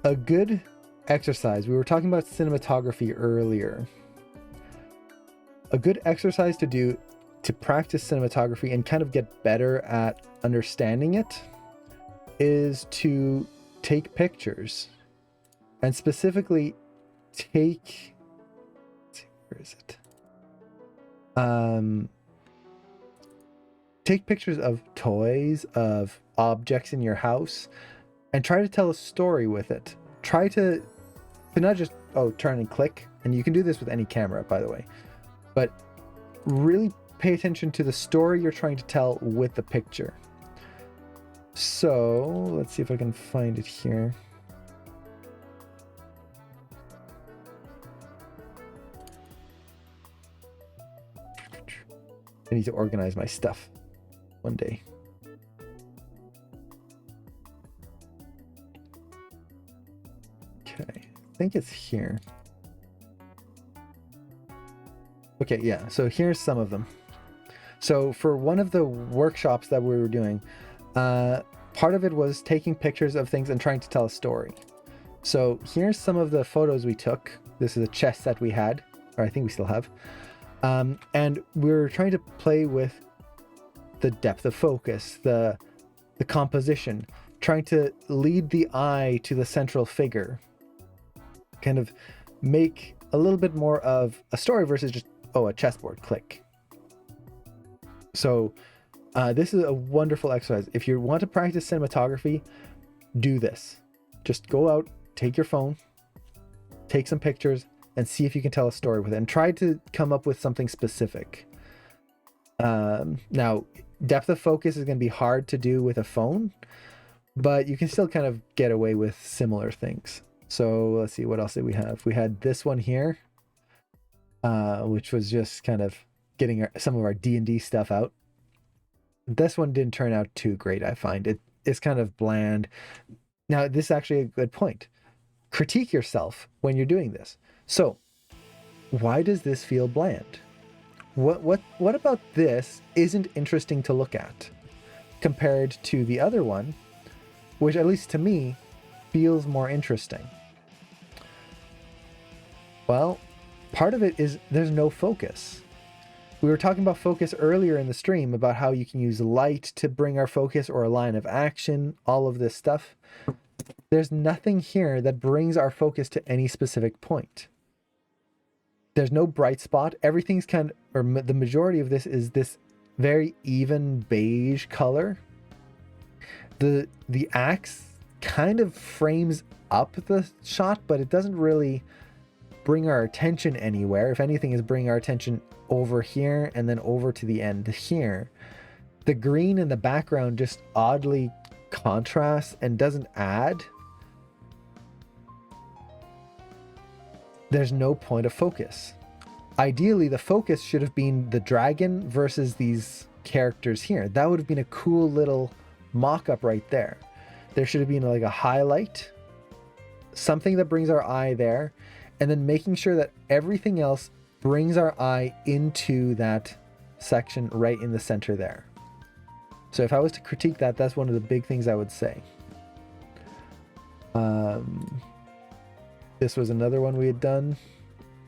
a good exercise, we were talking about cinematography earlier. A good exercise to do to practice cinematography and kind of get better at understanding it is to take pictures, and specifically take, where is it? Take pictures of toys, of objects in your house, and try to tell a story with it. Try to not just, turn and click, and you can do this with any camera, by the way, but really pay attention to the story you're trying to tell with the picture. So let's see if I can find it here. I need to organize my stuff one day. Okay, I think it's here. Okay, yeah, so here's some of them. So for one of the workshops that we were doing, part of it was taking pictures of things and trying to tell a story. So here's some of the photos we took. This is a chest that we had, or I think we still have. And we're trying to play with the depth of focus, the composition, trying to lead the eye to the central figure, kind of make a little bit more of a story versus just, a chessboard, click. So this is a wonderful exercise. If you want to practice cinematography, do this. Just go out, take your phone, take some pictures, and see if you can tell a story with it, and try to come up with something specific. Now, depth of focus is going to be hard to do with a phone, but you can still kind of get away with similar things. So let's see, what else did we have? We had this one here, which was just kind of getting some of our D&D stuff out. This one didn't turn out too great, I find. It's kind of bland. Now, this is actually a good point. Critique yourself when you're doing this. So, why does this feel bland? What about this isn't interesting to look at compared to the other one, which at least to me feels more interesting? Well, part of it is there's no focus. We were talking about focus earlier in the stream, about how you can use light to bring our focus or a line of action, all of this stuff. There's nothing here that brings our focus to any specific point. There's no bright spot. Everything's kind of, or the majority of this is this very even beige color. The axe kind of frames up the shot, but it doesn't really bring our attention anywhere. If anything, is bring our attention over here and then over to the end here. The green in the background just oddly contrasts and doesn't add. There's no point of focus. Ideally, the focus should have been the dragon versus these characters here. That would have been a cool little mock-up right there. There should have been like a highlight, something that brings our eye there, and then making sure that everything else brings our eye into that section right in the center there. So if I was to critique that, that's one of the big things I would say. This was another one we had done.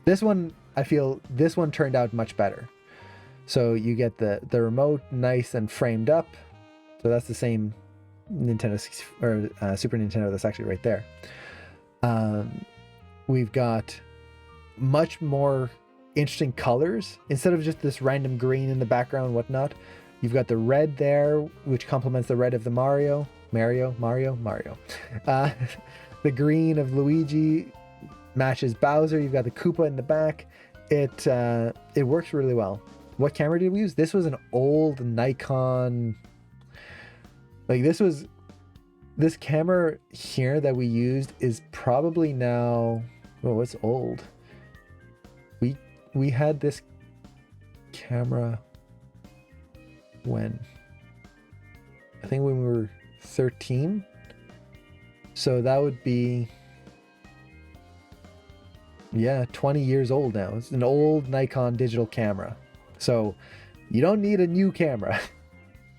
This one, I feel this one turned out much better. So you get the remote nice and framed up. So that's the same Nintendo or Super Nintendo that's actually right there. We've got much more interesting colors instead of just this random green in the background and whatnot. You've got the red there, which complements the red of the Mario. The green of Luigi matches Bowser. You've got the Koopa in the back. It works really well. What camera did we use? This was an old Nikon. Like this camera here that we used is probably now, it's old. We had this camera when? I think when we were 13. So that would be, 20 years old now. It's an old Nikon digital camera. So you don't need a new camera.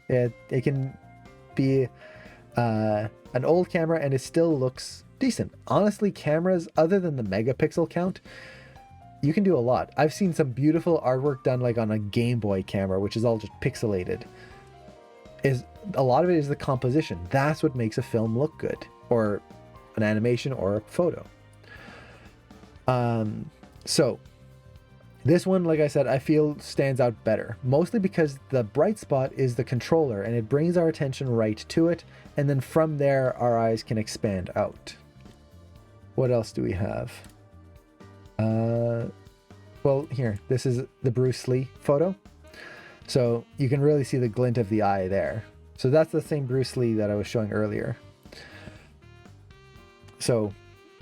It can be an old camera and it still looks decent. Honestly, cameras, other than the megapixel count, you can do a lot. I've seen some beautiful artwork done like on a Game Boy camera, which is all just pixelated. Is a lot of it is the composition. That's what makes a film look good, or an animation or a photo. So this one, like I said, I feel stands out better, mostly because the bright spot is the controller and it brings our attention right to it. And then from there, our eyes can expand out. What else do we have? Well, here, this is the Bruce Lee photo. So you can really see the glint of the eye there. So that's the same Bruce Lee that I was showing earlier. So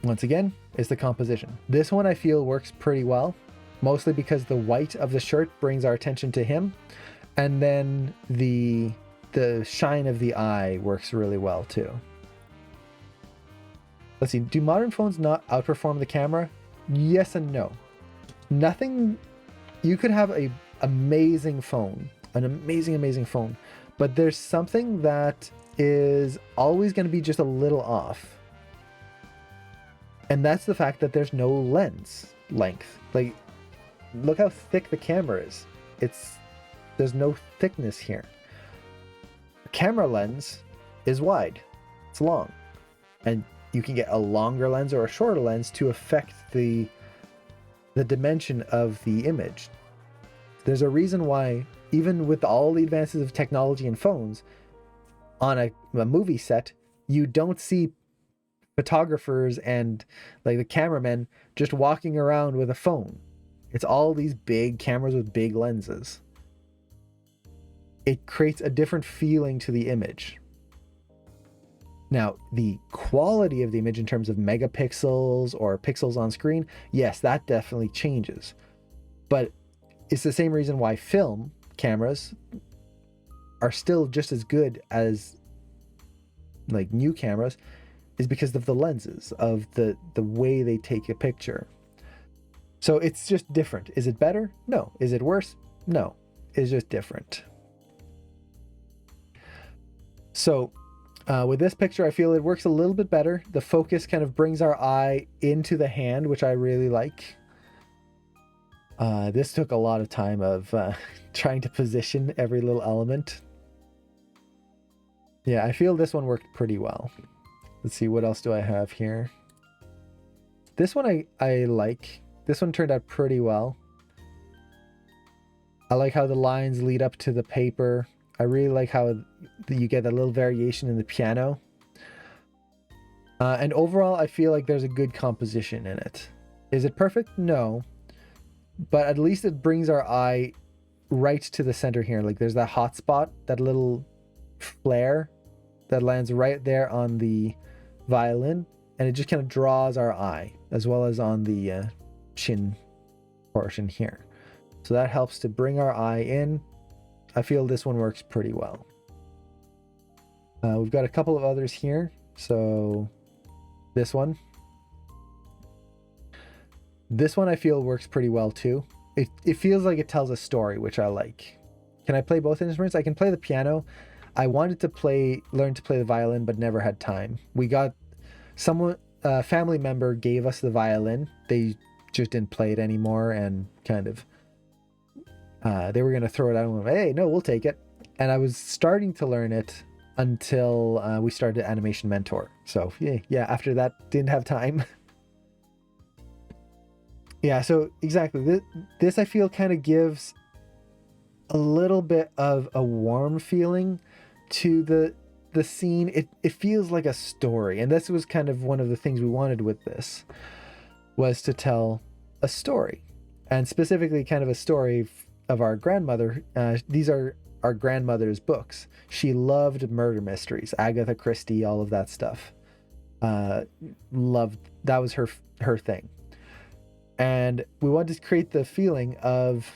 once again, it's the composition. This one I feel works pretty well, mostly because the white of the shirt brings our attention to him. And then the shine of the eye works really well too. Let's see, do modern phones not outperform the camera? Yes and no. Nothing, you could have a amazing phone, an amazing phone, but there's something that is always going to be just a little off. And that's the fact that there's no lens length. Like, look how thick the camera is. There's no thickness here. A camera lens is wide, it's long, and you can get a longer lens or a shorter lens to affect the dimension of the image. There's a reason why, even with all the advances of technology in phones, on a movie set, you don't see photographers and like the cameramen just walking around with a phone. It's all these big cameras with big lenses. It creates a different feeling to the image. Now, the quality of the image in terms of megapixels or pixels on screen, yes, that definitely changes. But it's the same reason why film cameras are still just as good as like new cameras, is because of the lenses, of the way they take a picture. So it's just different. Is it better? No. Is it worse? No. It's just different. So with this picture, I feel it works a little bit better. The focus kind of brings our eye into the hand, which I really like. This took a lot of time of trying to position every little element. Yeah, I feel this one worked pretty well. Let's see, what else do I have here? This one I like. This one turned out pretty well. I like how the lines lead up to the paper. I really like how you get a little variation in the piano. And overall, I feel like there's a good composition in it. Is it perfect? No. But at least it brings our eye right to the center here. Like there's that hot spot, that little flare that lands right there on the violin. And it just kind of draws our eye, as well as on the chin portion here. So that helps to bring our eye in. I feel this one works pretty well. We've got a couple of others here. So this one I feel works pretty well too. It feels like it tells a story, which I like. Can I play both instruments? I can play the piano. I wanted to learn to play the violin, but never had time. We got a family member gave us the violin. They just didn't play it anymore, and kind of they were going to throw it out and went, hey, no, we'll take it. And I was starting to learn it until we started Animation Mentor. So yeah, after that, didn't have time. Yeah, so exactly. This I feel kind of gives a little bit of a warm feeling to the scene. It feels like a story. And this was kind of one of the things we wanted with this, was to tell a story. And specifically kind of a story of our grandmother. These are our grandmother's books. She loved murder mysteries, Agatha Christie, all of that stuff. That was her thing. And we wanted to create the feeling of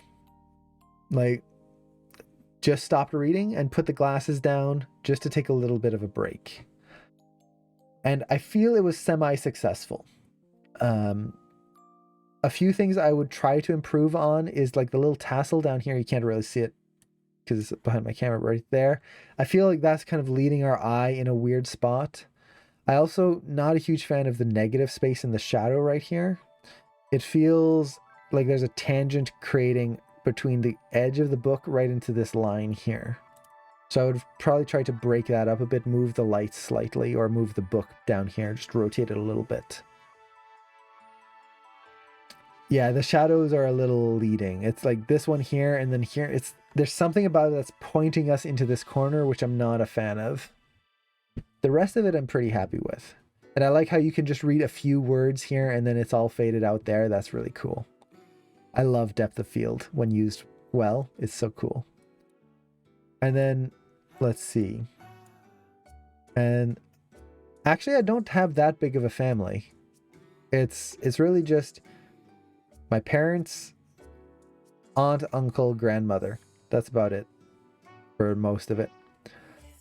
like just stopped reading and put the glasses down just to take a little bit of a break. And I feel it was semi-successful. A few things I would try to improve on is like the little tassel down here. You can't really see it because it's behind my camera right there. I feel like that's kind of leading our eye in a weird spot. I also not a huge fan of the negative space in the shadow right here. It feels like there's a tangent creating between the edge of the book right into this line here. So I would probably try to break that up a bit, move the lights slightly, or move the book down here, just rotate it a little bit. Yeah, the shadows are a little leading. It's like this one here and then here. There's something about it that's pointing us into this corner, which I'm not a fan of. The rest of it I'm pretty happy with. And I like how you can just read a few words here and then it's all faded out there. That's really cool. I love depth of field when used well. It's so cool. And then let's see. And actually I don't have that big of a family. It's really just my parents, aunt, uncle, grandmother. That's about it for most of it.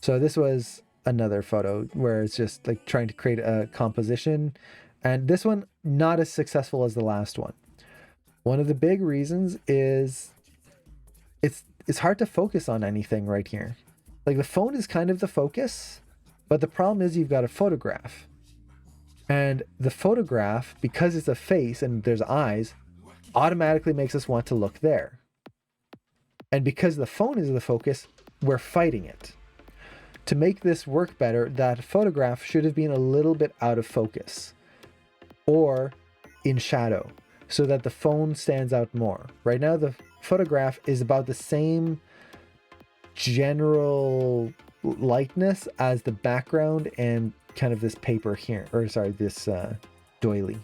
So this was another photo where it's just like trying to create a composition. And this one, not as successful as the last one. One of the big reasons is it's hard to focus on anything right here. Like the phone is kind of the focus, but the problem is you've got a photograph. And the photograph, because it's a face and there's eyes, automatically makes us want to look there. And because the phone is the focus, we're fighting it. To make this work better, that photograph should have been a little bit out of focus or in shadow so that the phone stands out more. Right now, the photograph is about the same general lightness as the background and kind of this paper here, or sorry, this doily.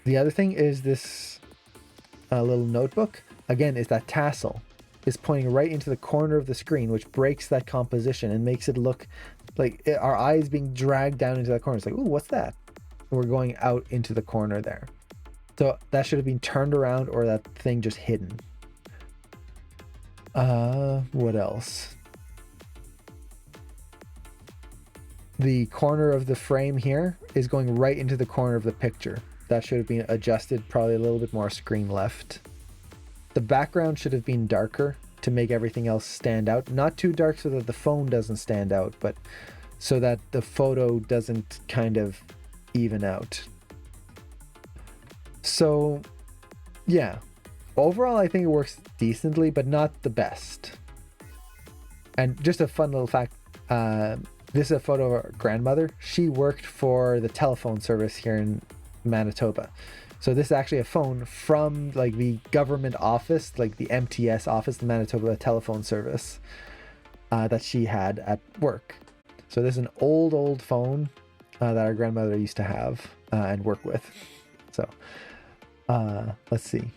The other thing is this little notebook. Again, is that tassel is pointing right into the corner of the screen, which breaks that composition and makes it look like our eyes being dragged down into that corner. It's like, ooh, what's that? And we're going out into the corner there. So that should have been turned around or that thing just hidden. What else? The corner of the frame here is going right into the corner of the picture. That should have been adjusted probably a little bit more screen left. The background should have been darker to make everything else stand out. Not too dark so that the phone doesn't stand out, but so that the photo doesn't kind of even out. So, yeah. Overall, I think it works decently, but not the best. And just a fun little fact, this is a photo of our grandmother. She worked for the telephone service here in Manitoba. So this is actually a phone from like the government office, like the MTS office, the Manitoba telephone service that she had at work. So this is an old phone that our grandmother used to have and work with. So let's see.